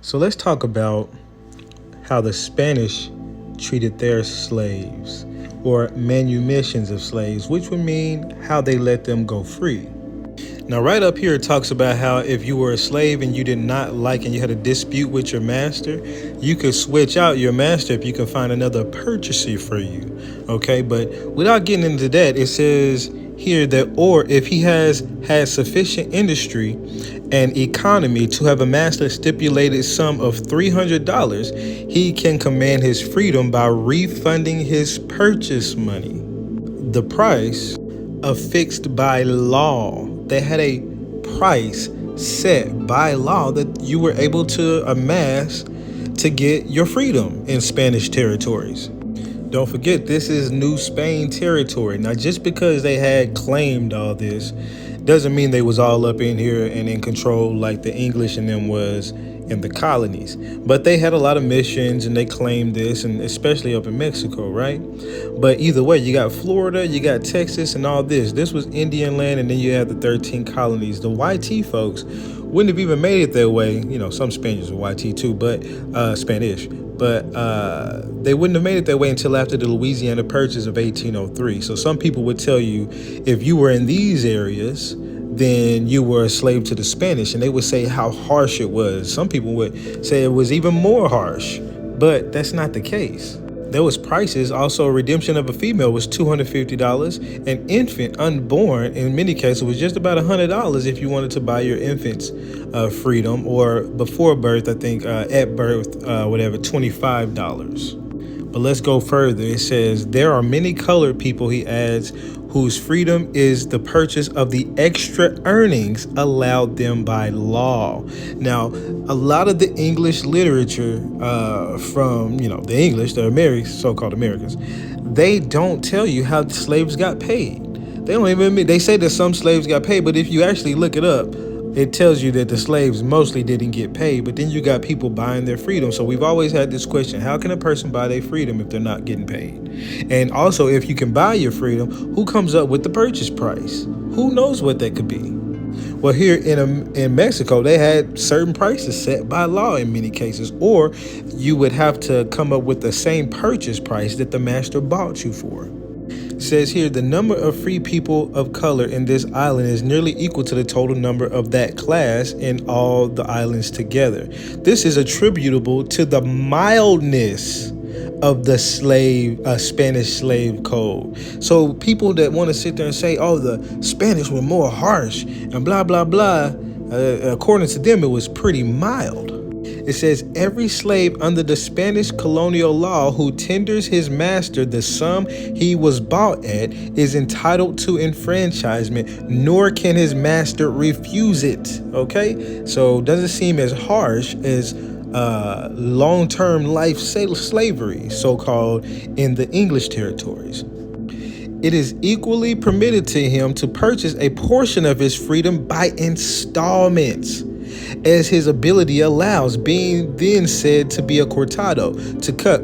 So let's talk about how the Spanish treated their slaves, or manumissions of slaves, which would mean how they let them go free. Now, right up here, it talks about how if you were a slave and you did not like and you had a dispute with your master, you could switch out your master if you can find another purchaser for you. Okay, but without getting into that, it says here that, or if he has had sufficient industry and economy to have amassed a stipulated sum of $300, he can command his freedom by refunding his purchase money. The price affixed by law. They had a price set by law that you were able to amass to get your freedom in Spanish territories. Don't forget, this is New Spain territory. Now, just because they had claimed all this doesn't mean they was all up in here and in control like the English and them was in the colonies. But they had a lot of missions and they claimed this, and especially up in Mexico, right? But either way, you got Florida, you got Texas, and all this. This was Indian land, and then you had the 13 colonies. The YT folks wouldn't have even made it their way. You know, some Spaniards were YT too, but Spanish. But they wouldn't have made it their way until after the Louisiana Purchase of 1803. So some people would tell you if you were in these areas, then you were a slave to the Spanish, and they would say how harsh it was. Some people would say it was even more harsh, but that's not the case. There was prices. Also, redemption of a female was $250. An infant unborn, in many cases, was just about $100 if you wanted to buy your infant's freedom, or before birth, I think at birth, whatever, $25. But let's go further. It says, there are many colored people, he adds, whose freedom is the purchase of the extra earnings allowed them by law. Now, a lot of the English literature from, the English, the Americans, so-called Americans, they don't tell you how the slaves got paid. They don't even admit. They say that some slaves got paid, but if you actually look it up, it tells you that the slaves mostly didn't get paid, but then you got people buying their freedom. So we've always had this question: how can a person buy their freedom if they're not getting paid? And also, if you can buy your freedom, who comes up with the purchase price? Who knows what that could be? Well, here in Mexico, they had certain prices set by law in many cases, or you would have to come up with the same purchase price that the master bought you for. It says here, the number of free people of color in this island is nearly equal to the total number of that class in all the islands together. This is attributable to the mildness of the Spanish slave code. So people that want to sit there and say, oh, the Spanish were more harsh and blah, blah, blah, according to them, it was pretty mild. It says, every slave under the Spanish colonial law who tenders his master the sum he was bought at is entitled to enfranchisement, nor can his master refuse it. Okay, so it doesn't seem as harsh as long-term life slavery, so-called, in the English territories. It is equally permitted to him to purchase a portion of his freedom by installments, as his ability allows, being then said to be a cortado, to cut,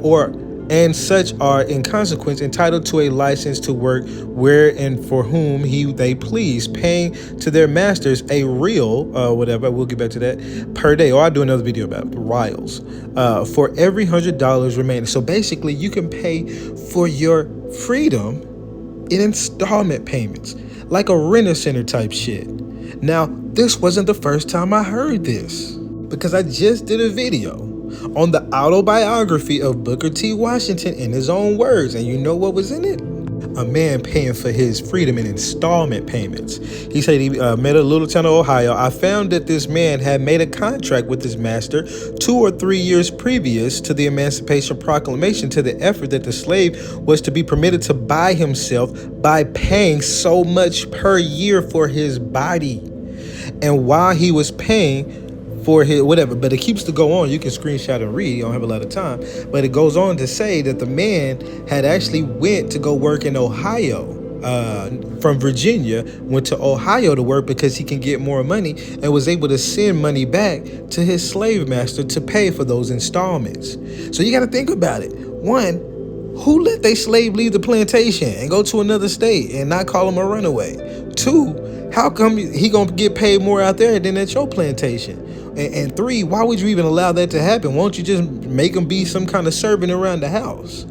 and such are in consequence entitled to a license to work where and for whom they please, paying to their masters a real, whatever, we'll get back to that, per day, or I'll do another video about rials, for every $100 remaining. So basically, you can pay for your freedom in installment payments, like a renter center type shit. Now, this wasn't the first time I heard this, because I just did a video on the autobiography of Booker T. Washington in his own words, and you know what was in it? A man paying for his freedom in installment payments. He said he met a little town of Ohio. I found that this man had made a contract with his master 2 or 3 years previous to the Emancipation Proclamation to the effort that the slave was to be permitted to buy himself by paying so much per year for his body. And while he was paying for his whatever, but it keeps to go on. You can screenshot and read. You don't have a lot of time, but it goes on to say that the man had actually went to go work in Ohio, from Virginia, went to Ohio to work because he can get more money, and was able to send money back to his slave master to pay for those installments. So you got to think about it. One, who let their slave leave the plantation and go to another state and not call him a runaway? Two, how come he gonna get paid more out there than at your plantation? And three, why would you even allow that to happen? Won't you just make him be some kind of servant around the house?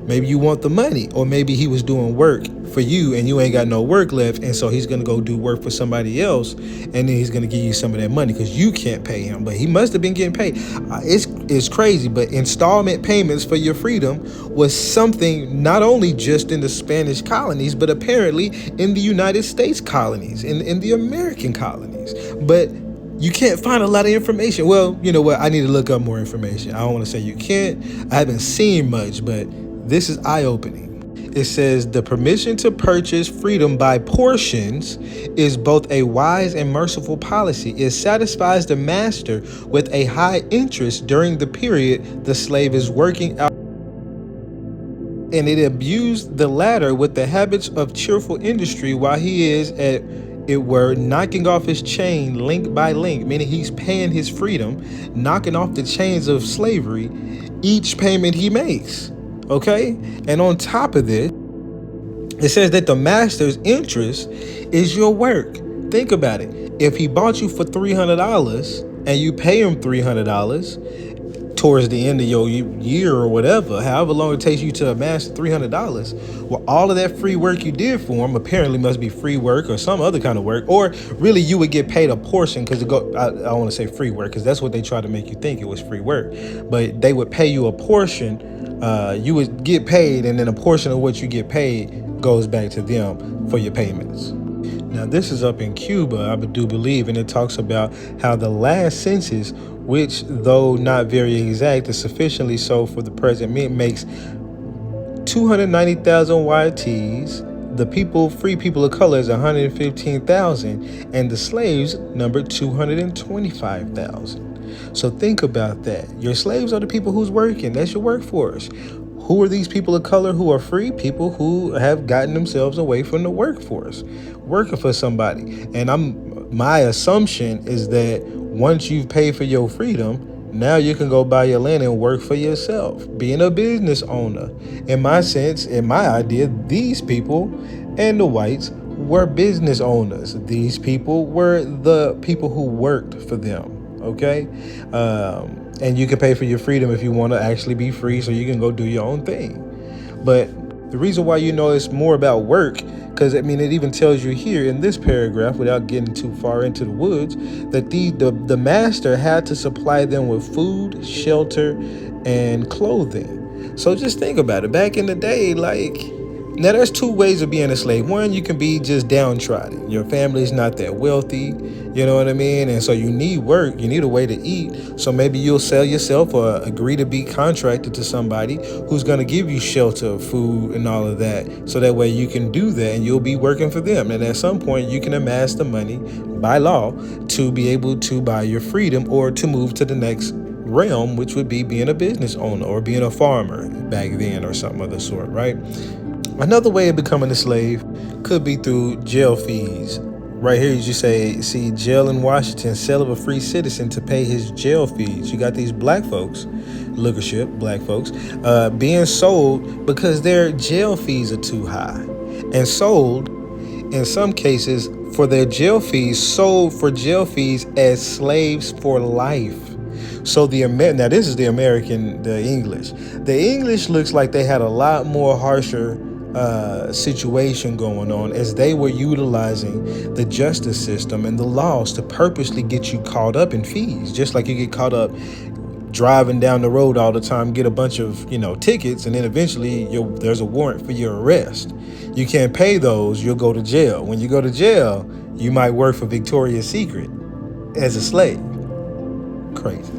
Maybe you want the money, or maybe he was doing work for you and you ain't got no work left, and so he's gonna go do work for somebody else, and then he's gonna give you some of that money because you can't pay him, but he must have been getting paid. It's crazy, but installment payments for your freedom was something not only just in the Spanish colonies, but apparently in the United States colonies, in the American colonies. But you can't find a lot of information. Well, you know what? I need to look up more information. I don't want to say you can't. I haven't seen much, but this is eye-opening. It says the permission to purchase freedom by portions is both a wise and merciful policy. It satisfies the master with a high interest during the period the slave is working out, and it abused the latter with the habits of cheerful industry while he is at it were knocking off his chain link by link, meaning he's paying his freedom, knocking off the chains of slavery each payment he makes. Okay? And on top of this, it says that the master's interest is your work. Think about it. If he bought you for $300 and you pay him $300 towards the end of your year or whatever, however long it takes you to amass $300, well, all of that free work you did for him apparently must be free work or some other kind of work, or really you would get paid a portion because I don't want to say free work because that's what they try to make you think it was free work, but they would pay you a portion. You would get paid, and then a portion of what you get paid goes back to them for your payments. Now, this is up in Cuba, I do believe, and it talks about how the last census, which though not very exact, is sufficiently so for the present, makes 290,000 YTs. The free people of color is 115,000, and the slaves number 225,000. So think about that. Your slaves are the people who's working. That's your workforce. Who are these people of color who are free? People who have gotten themselves away from the workforce, working for somebody. And my assumption is that once you've paid for your freedom, now you can go buy your land and work for yourself, being a business owner. In my sense, in my idea, these people and the whites were business owners. These people were the people who worked for them. Okay? And you can pay for your freedom if you want to actually be free, so you can go do your own thing. But the reason why you know it's more about work, because it even tells you here in this paragraph, without getting too far into the woods, that the master had to supply them with food, shelter, and clothing. So just think about it. Back in the day, now there's two ways of being a slave. One, you can be just downtrodden. Your family's not that wealthy, you know what I mean? And so you need work, you need a way to eat. So maybe you'll sell yourself or agree to be contracted to somebody who's going to give you shelter, food, and all of that. So that way you can do that and you'll be working for them. And at some point you can amass the money by law to be able to buy your freedom or to move to the next realm, which would be being a business owner or being a farmer back then or something of the sort, right? Another way of becoming a slave could be through jail fees. Right here, you see jail in Washington, sale of a free citizen to pay his jail fees. You got these black folks, black folks, being sold because their jail fees are too high, and sold in some cases for their jail fees, sold for jail fees as slaves for life. So now this is the English. The English looks like they had a lot more harsher situation going on, as they were utilizing the justice system and the laws to purposely get you caught up in fees, just like you get caught up driving down the road all the time, get a bunch of tickets, and then eventually there's a warrant for your arrest. You can't pay those, you'll go to jail. When you go to jail, you might work for Victoria's Secret as a slave. Crazy.